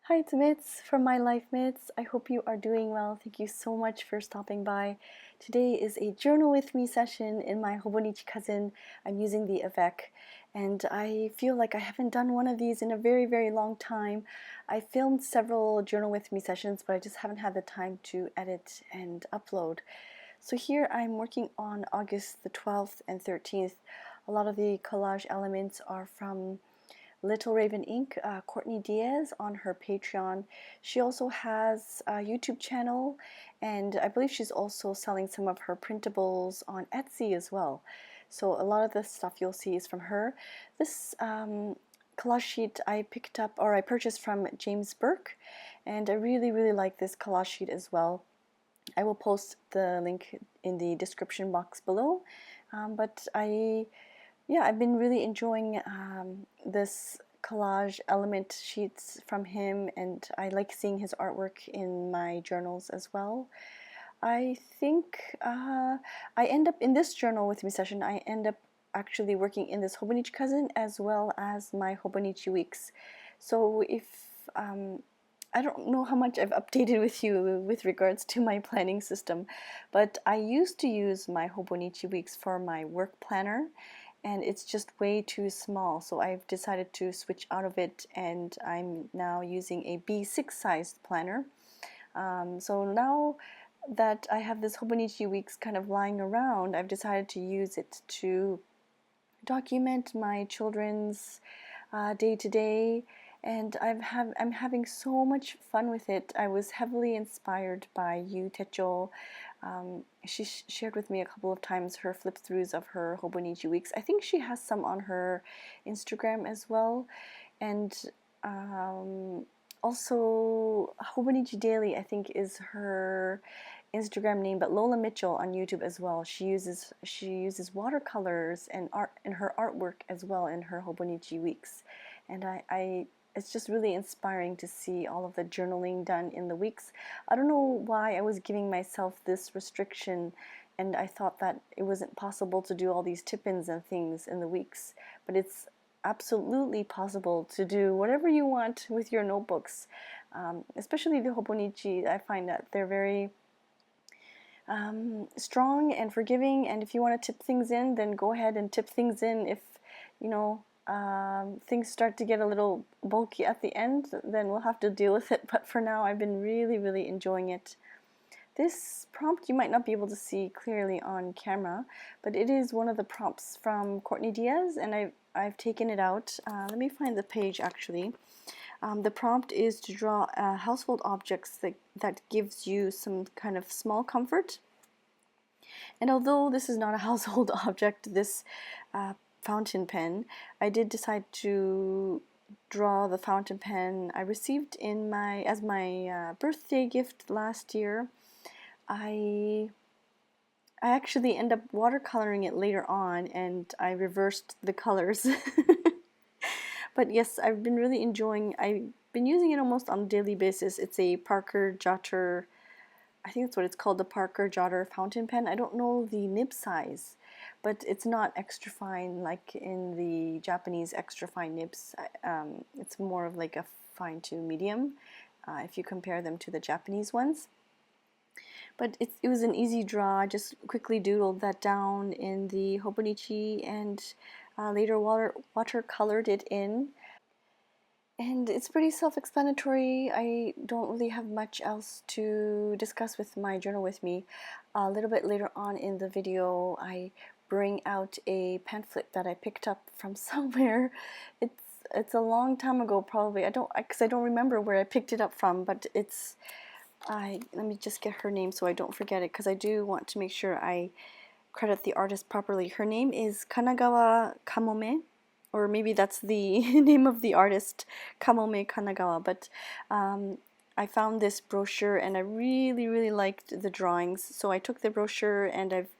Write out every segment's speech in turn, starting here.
Hi, it's Mitz from My Life Mitz. I hope you are doing well. Thank you so much for stopping by. Today is a journal with me session in my Hobonichi Cousin. I'm using the Avec, and I feel like I haven't done one of these in a very, very long time. I filmed several journal with me sessions, but I just haven't had the time to edit and upload. So here I'm working on August the 12th and 13th. A lot of the collage elements are from Little Raven Ink, Courtney Diaz on her Patreon. She also has a YouTube channel, and I believe she's also selling some of her printables on Etsy as well. So a lot of the stuff you'll see is from her. This collage sheet I picked up, or I purchased from James Burke, and I really, really like this collage sheet as well. I will post the link in the description box below, but I've been really enjoying this collage element sheets from him, and I like seeing his artwork in my journals as well. I think I end up in this journal with me session, I end up actually working in this Hobonichi Cousin as well as my Hobonichi Weeks. So if I don't know how much I've updated with you with regards to my planning system, but I used to use my Hobonichi Weeks for my work planner, and it's just way too small, so I've decided to switch out of it, and I'm now using a B6 sized planner. So now that I have this Hobonichi Weeks kind of lying around, I've decided to use it to document my children's day to day, and I'm having so much fun with it. I was heavily inspired by Yu Techo. She shared with me a couple of times her flip throughs of her Hobonichi Weeks. I think she has some on her Instagram as well, and also Hobonichi Daily I think is her Instagram name, but Lola Mitchell on YouTube as well. She uses watercolors and art in her artwork as well in her Hobonichi Weeks, and I it's just really inspiring to see all of the journaling done in the weeks. I don't know why I was giving myself this restriction, and I thought that it wasn't possible to do all these tip-ins and things in the weeks, but it's absolutely possible to do whatever you want with your notebooks, especially the Hobonichi. I find that they're very strong and forgiving, and if you want to tip things in, then go ahead and tip things in. If you know things start to get a little bulky at the end, then we'll have to deal with it, but for now I've been really, really enjoying it. This prompt you might not be able to see clearly on camera, but it is one of the prompts from Courtney Diaz, and I've taken it out. Let me find the page actually. The prompt is to draw household objects that gives you some kind of small comfort. And although this is not a household object, this fountain pen, I did decide to draw the fountain pen I received as my birthday gift last year. I actually end up watercoloring it later on, and I reversed the colors. But yes, I've been really enjoying. I've been using it almost on a daily basis. It's a Parker Jotter, I think that's what it's called, the Parker Jotter fountain pen. I don't know the nib size, but it's not extra fine like in the Japanese extra fine nibs. It's more of like a fine to medium if you compare them to the Japanese ones. But it was an easy draw. I just quickly doodled that down in the Hobonichi, and later watercolored it in. And it's pretty self-explanatory. I don't really have much else to discuss with my journal with me. A little bit later on in the video, I bring out a pamphlet that I picked up from somewhere. It's a long time ago, probably. Because I don't remember where I picked it up from, but let me just get her name so I don't forget it, because I do want to make sure I credit the artist properly. Her name is Kanagawa Kamome, or maybe that's the name of the artist, Kamome Kanagawa, but I found this brochure and I really, really liked the drawings, so I took the brochure and I've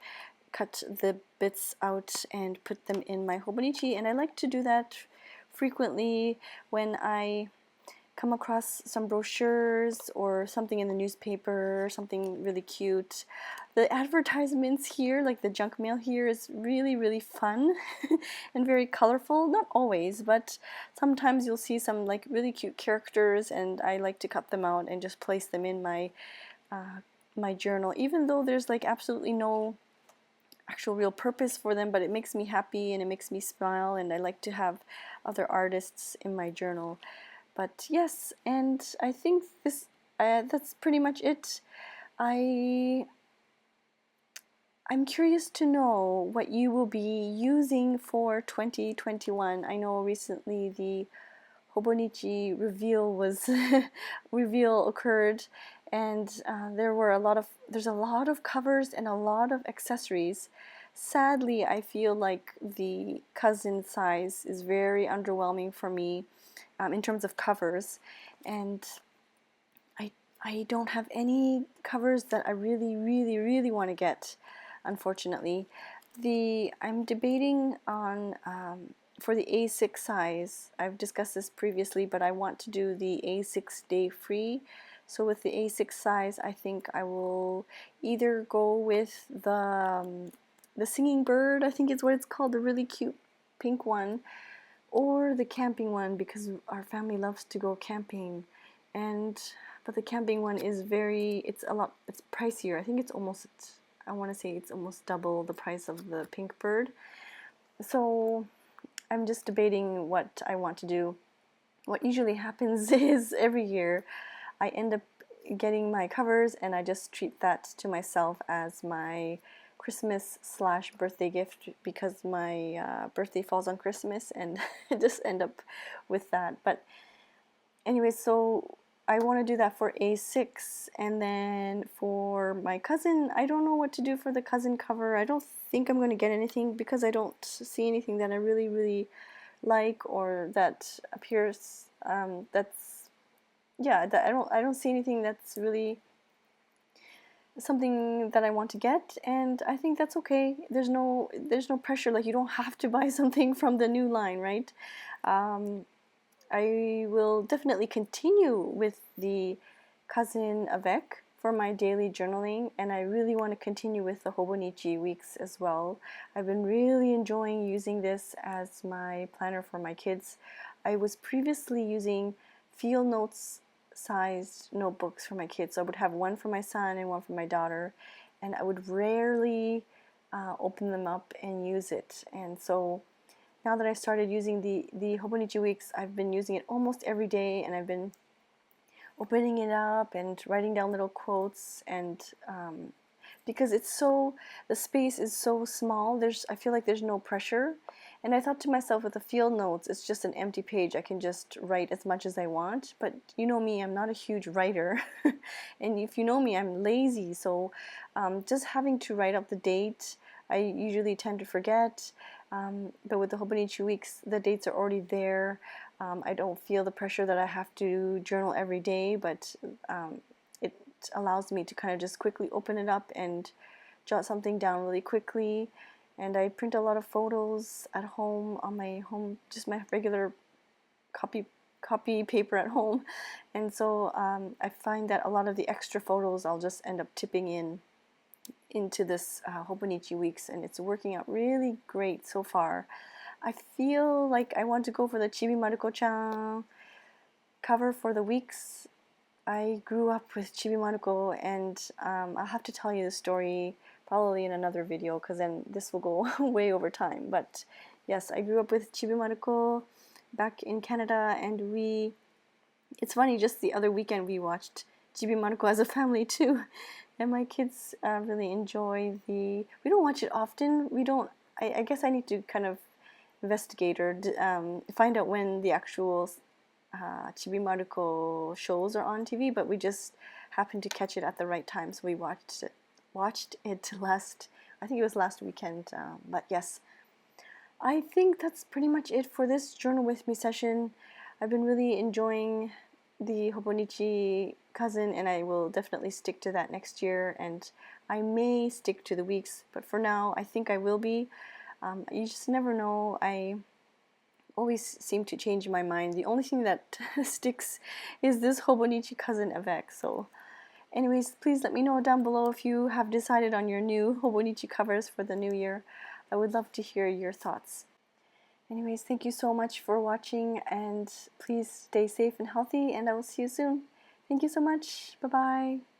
cut the bits out and put them in my Hobonichi, and I like to do that frequently when I come across some brochures or something in the newspaper, something really cute. The advertisements here, like the junk mail here, is really, really fun and very colorful. Not always, but sometimes you'll see some like really cute characters, and I like to cut them out and just place them in my my journal, even though there's like absolutely no actual real purpose for them, but it makes me happy and it makes me smile, and I like to have other artists in my journal. But yes, and I think that's pretty much it. I'm curious to know what you will be using for 2021. I know recently the Hobonichi reveal occurred, and there's a lot of covers and a lot of accessories. Sadly, I feel like the cousin size is very underwhelming for me in terms of covers, and I don't have any covers that I really, really, really want to get, unfortunately. I'm debating on for the A6 size. I've discussed this previously, but I want to do the A6 day free. So with the A6 size, I think I will either go with the singing bird, I think is what it's called, the really cute pink one, or the camping one, because our family loves to go camping. But the camping one is it's pricier. I think I want to say it's almost double the price of the pink bird. So I'm just debating what I want to do. What usually happens is every year I end up getting my covers, and I just treat that to myself as my Christmas/birthday gift, because my birthday falls on Christmas, and I just end up with that. But anyway, so I want to do that for A6, and then for my cousin, I don't know what to do for the cousin cover. I don't think I'm going to get anything, because I don't see anything that I really, really like, or that appears that I don't see anything that's really something that I want to get, and I think that's okay. There's no pressure. Like, you don't have to buy something from the new line, right? I will definitely continue with the Cousin Avec for my daily journaling, and I really want to continue with the Hobonichi weeks as well. I've been really enjoying using this as my planner for my kids. I was previously using field notes sized notebooks for my kids. So I would have one for my son and one for my daughter, and I would rarely open them up and use it. And so now that I started using the Hobonichi weeks, I've been using it almost every day, and I've been opening it up and writing down little quotes, and because the space is so small, I feel like there's no pressure. And I thought to myself, with the field notes, it's just an empty page. I can just write as much as I want. But you know me, I'm not a huge writer. And if you know me, I'm lazy. So just having to write up the date, I usually tend to forget. But with the Hobonichi weeks, the dates are already there. I don't feel the pressure that I have to journal every day, but it allows me to kind of just quickly open it up and jot something down really quickly. And I print a lot of photos at home on my just my regular copy paper at home. And so I find that a lot of the extra photos I'll just end up tipping into this Hobonichi weeks, and it's working out really great so far. I feel like I want to go for the Chibi Maruko-chan cover for the weeks. I grew up with Chibi Maruko, and I'll have to tell you the story probably in another video, because then this will go way over time. But yes, I grew up with Chibi Maruko back in Canada, and it's funny, just the other weekend we watched Chibi Maruko as a family too, and my kids really enjoy we don't watch it often. I guess I need to kind of investigate or find out when the actual Chibi Maruko shows are on TV, but we just happened to catch it at the right time, so we watched it I think it was last weekend. But yes, I think that's pretty much it for this Journal With Me session. I've been really enjoying the Hobonichi cousin, and I will definitely stick to that next year, and I may stick to the weeks, but for now I think I will be. You just never know. always seem to change my mind. The only thing that sticks is this Hobonichi Cousin Avec. So anyways, please let me know down below if you have decided on your new Hobonichi covers for the new year. I would love to hear your thoughts. Anyways, thank you so much for watching, and please stay safe and healthy, and I will see you soon. Thank you so much. Bye-bye.